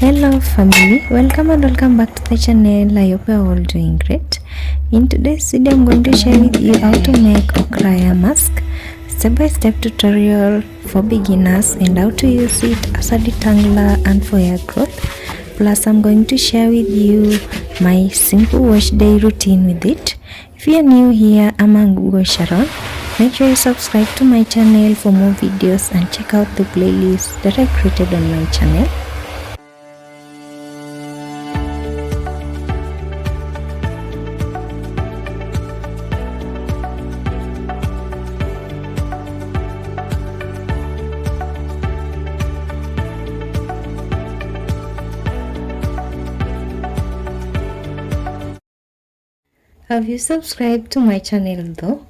Hello family, welcome and welcome back to the channel. I hope you are all doing great. In today's video I'm going to share with you how to make okra hair mask, step-by-step tutorial for beginners, and how to use it as a detangler and for hair growth. Plus I'm going to share with you my simple wash day routine with it. If you are new here, I'm Google Sharon. Make sure you subscribe to my channel for more videos and check out the playlist that I created on my channel. Have you subscribed to my channel though?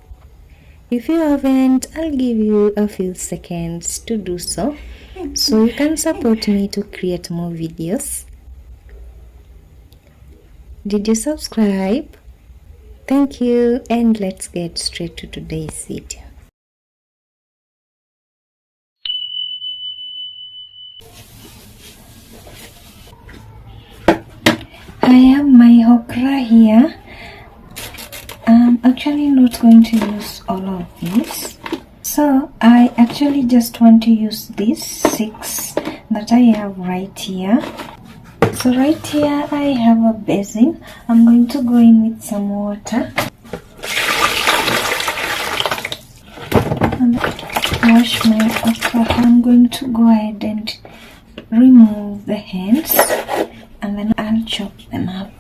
If you haven't, I'll give you a few seconds to do so you can support me to create more videos. Did you subscribe? Thank you, and let's get straight to today's video. I have my okra here. I'm actually not going to use all of this, so I actually just want to use these 6 that I have right here. So right here I have a basin. I'm going to go in with some water and wash my okra. I'm going to go ahead and remove the hands, and then I'll chop them up.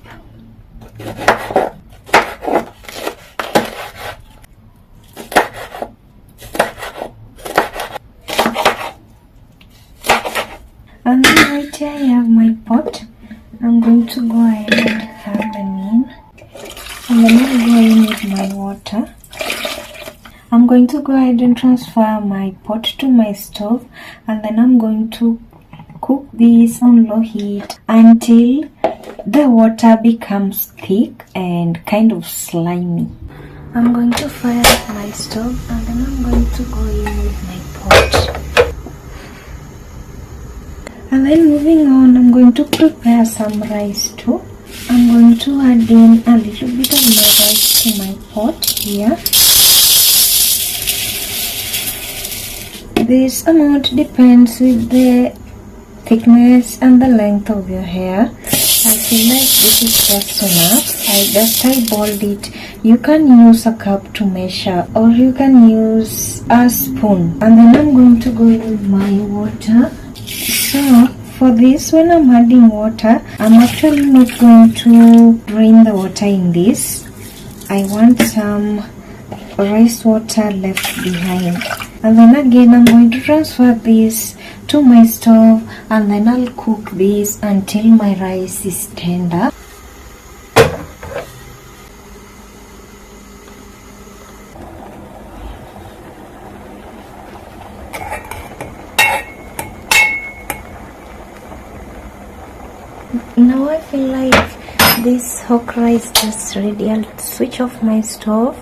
And then right here I have my pot. I'm going to go ahead and have them in, and then I'll go in with my water. I'm going to go ahead and transfer my pot to my stove, and then I'm going to cook this on low heat until the water becomes thick and kind of slimy. I'm going to fire up my stove, and then I'm going to go in with my pot. And then moving on, I'm going to prepare some rice too. I'm going to add in a little bit of my rice to my pot here. This amount depends with the thickness and the length of your hair. I feel like this is just enough. I just eyeballed it. You can use a cup to measure, or you can use a spoon. And then I'm going to go in with my water. So for this, when I'm adding water, I'm actually not going to drain the water in this. I want some rice water left behind. And then again I'm going to transfer this to my stove, and then I'll cook this until my rice is tender. Now I feel like this okra is just ready. I'll switch off my stove.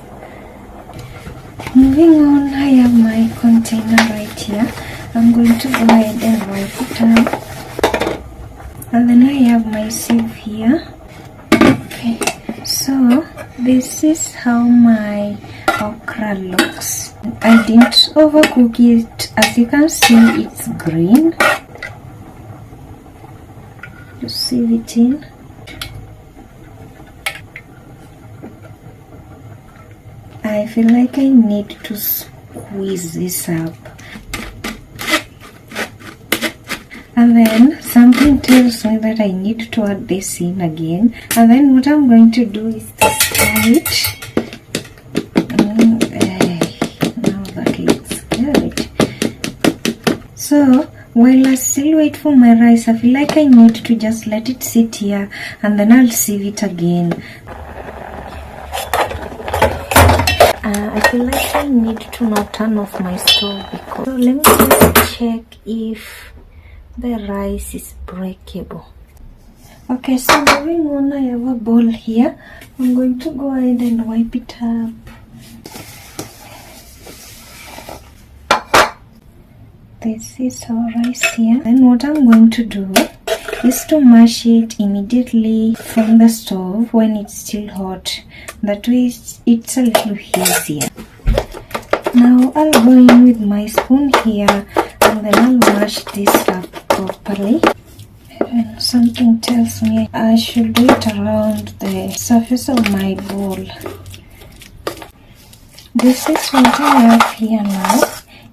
Moving on, I have my container right here. I'm going to go ahead and wipe it up. And then I have my sieve here. Okay, so this is how my okra looks. I didn't overcook it. As you can see, it's green. Just sieve it in. I feel like I need to squeeze this up. And then something tells me that I need to add this in again. And then what I'm going to do is to stir it. Now that looks good. So while I still wait for my rice, I feel like I need to just let it sit here, and then I'll sieve it again. I feel like I need to now turn off my stove, because so let me just check if the rice is breakable. Okay, so moving on, I have a bowl here. I'm going to go ahead and wipe it up. This is our rice here. And what I'm going to do is to mash it immediately from the stove when it's still hot. That way it's a little easier. Now I'll go in with my spoon here and then I'll mash this up properly. And something tells me I should do it around the surface of my bowl. This is what I have here now.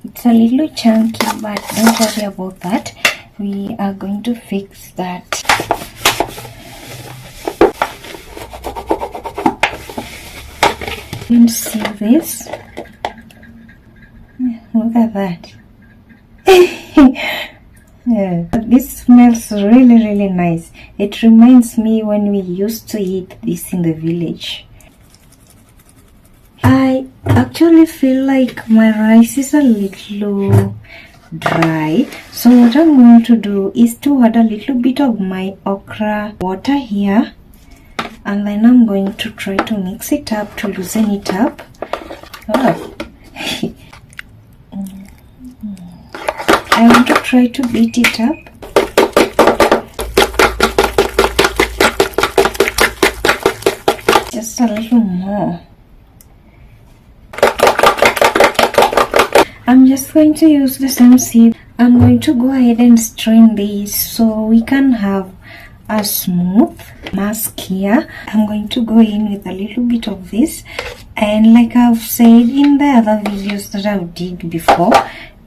It's a little chunky, but don't worry about that. We are going to fix that. You can see this. Look at that. Yeah. This smells really nice. It reminds me when we used to eat this in the village. I actually feel like my rice is a little dry, so what I'm going to do is to add a little bit of my okra water here, and then I'm going to try to mix it up to loosen it up. Oh. I want to try to beat it up. Just a little more. I'm just going to use the same sieve. I'm going to go ahead and strain this so we can have a smooth mask here. I'm going to go in with a little bit of this, and like I've said in the other videos that I've did before,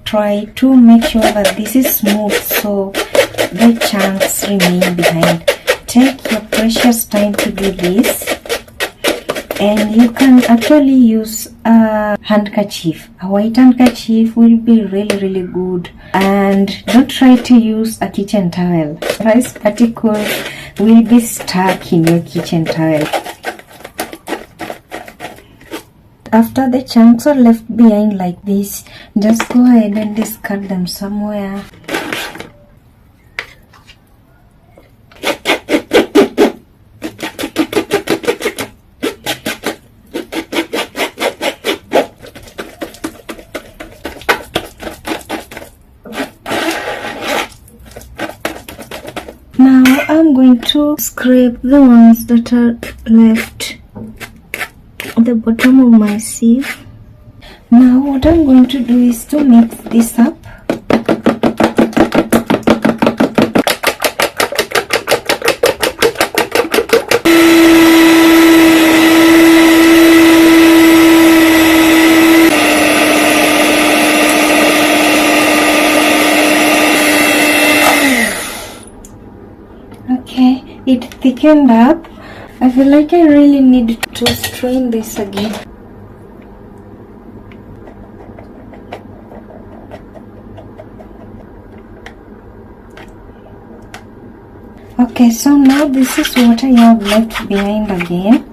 try to make sure that this is smooth so the chunks remain behind. Take your precious time to do this, and you can actually use a handkerchief. A white handkerchief will be really good, and don't try to use a kitchen towel. Rice particles will be stuck in your kitchen towel. After the chunks are left behind like this, just go ahead and discard them somewhere. Now I'm going to scrape the ones that are left at the bottom of my sieve. Now what I'm going to do is to mix this up. Okay, it thickened up. I feel like I really need to strain this again. Okay, so now this is what I have left behind again.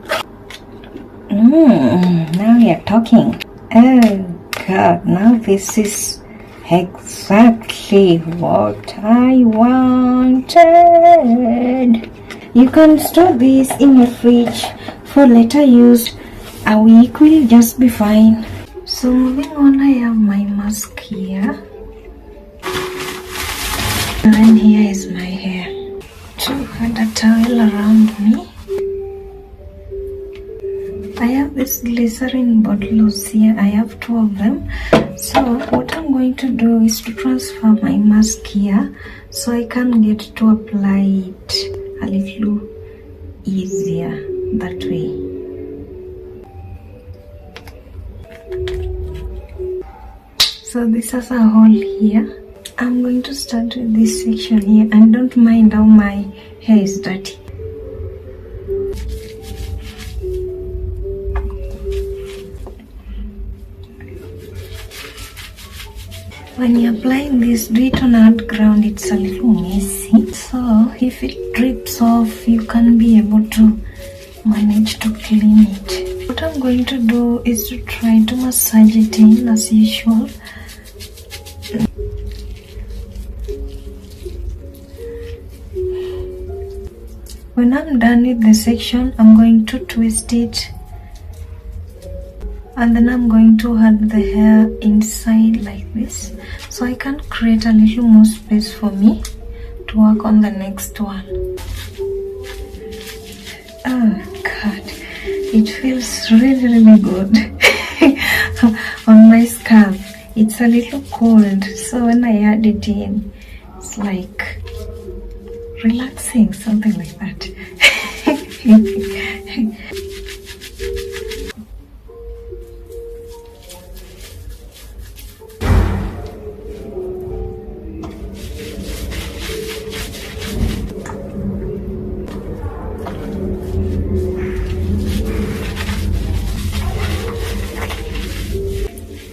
Now we are talking. Oh God, now this is exactly what I wanted. You can store this in your fridge for later use. A week will just be fine. So moving on, I have my mask here. And then here is my hair. To add a towel around me. I have this glycerin bottles here. I have 2 of them. So what I'm going to do is to transfer my mask here so I can get to apply it a little easier that way. So this has a hole here. I'm going to start with this section here, and don't mind how my hair is dirty. When you're applying this, do it on hard ground. It's a little messy, so if it drips off, you can be able to manage to clean it. What I'm going to do is to try to massage it in as usual. When I'm done with the section, I'm going to twist it, and then I'm going to add the hair inside like this, so I can create a little more space for me to work on the next one. Oh God, it feels really good on my scalp. It's a little cold, so when I add it in, it's like relaxing, something like that.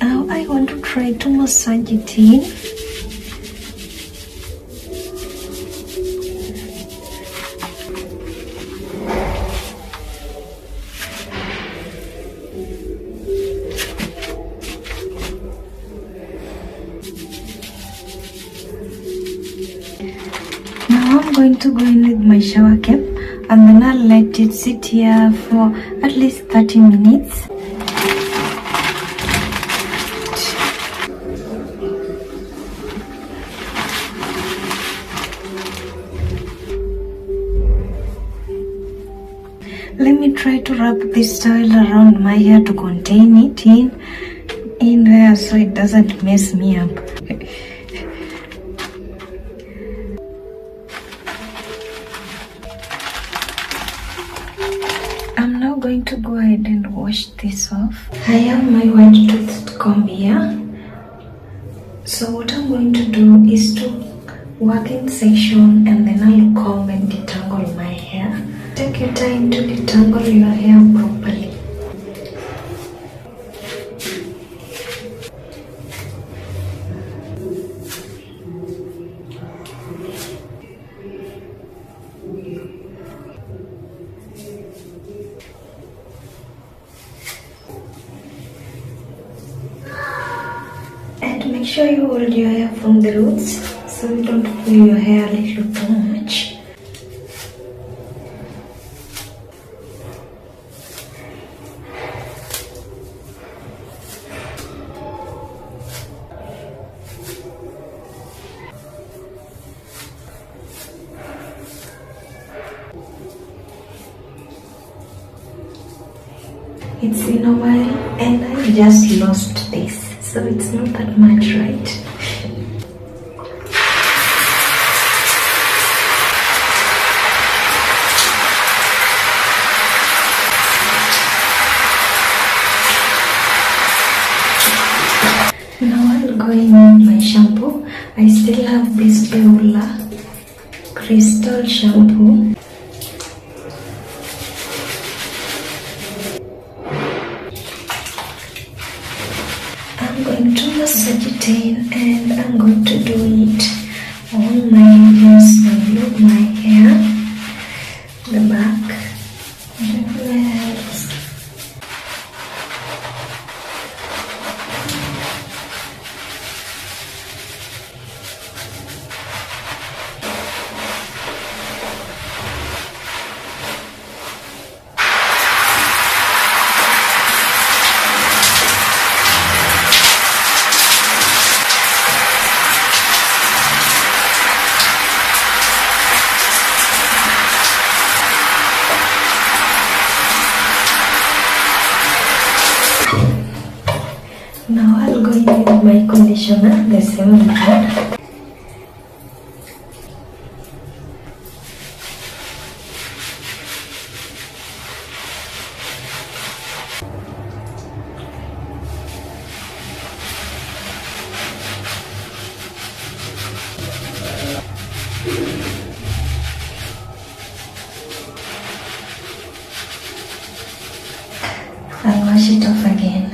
Now I want to try to massage it in. Now I'm going to go in with my shower cap and then I'll let it sit here for at least 30 minutes. Let me try to wrap this towel around my hair to contain it in there so it doesn't mess me up. I'm now going to go ahead and wash this off. I have my white toothed comb here. So what I'm going to do is to work in section and then I'll comb and detangle my hair. Take your time to detangle your hair properly. And make sure you hold your hair from the roots so you don't pull your hair a little too much. It's been a while and I just lost this, so it's not that much, right? Now I'll go in with my shampoo. I still have this Beulah crystal shampoo. I'm going to massage it in and I'm going to do it on my hair, my hair, the back, and everywhere else. Now I'll go in with my conditioner, the same method. I'll wash it off again.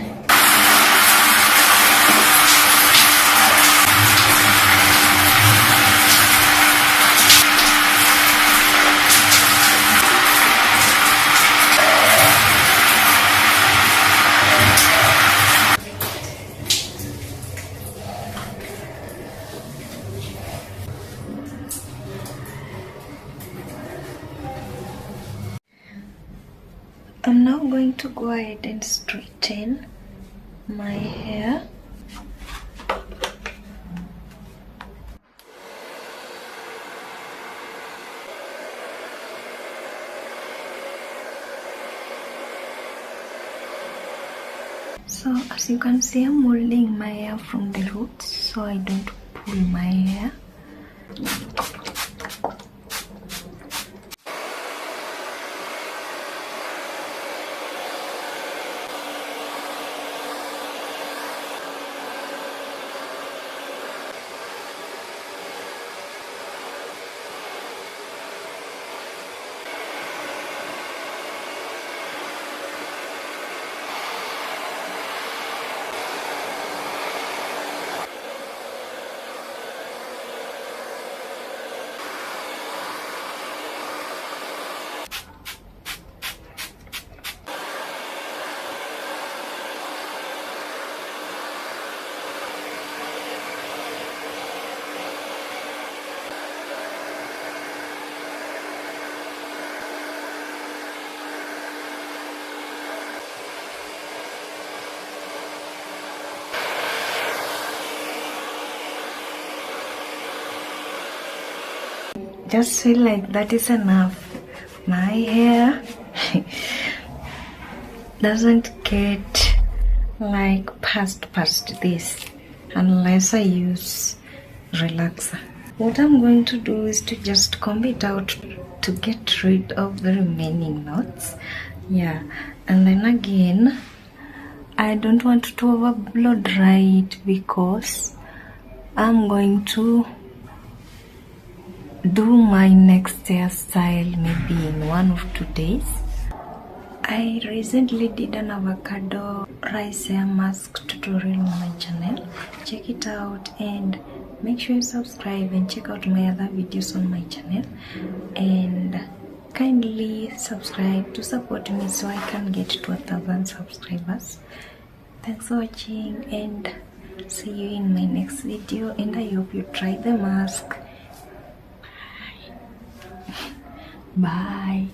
I'm now going to go ahead and straighten my hair. So as you can see, I'm holding my hair from the roots so I don't pull my hair. Just feel like that is enough. My hair doesn't get like past this unless I use relaxer. What I'm going to do is to just comb it out to get rid of the remaining knots. Yeah, and then again, I don't want to over blow dry it because I'm going to do my next hairstyle maybe in 1 or 2 days. I recently did an avocado rice hair mask tutorial on my channel. Check it out and make sure you subscribe and check out my other videos on my channel, and kindly subscribe to support me so I can get to 1,000 subscribers. Thanks for watching and see you in my next video, and I hope you try the mask. Bye.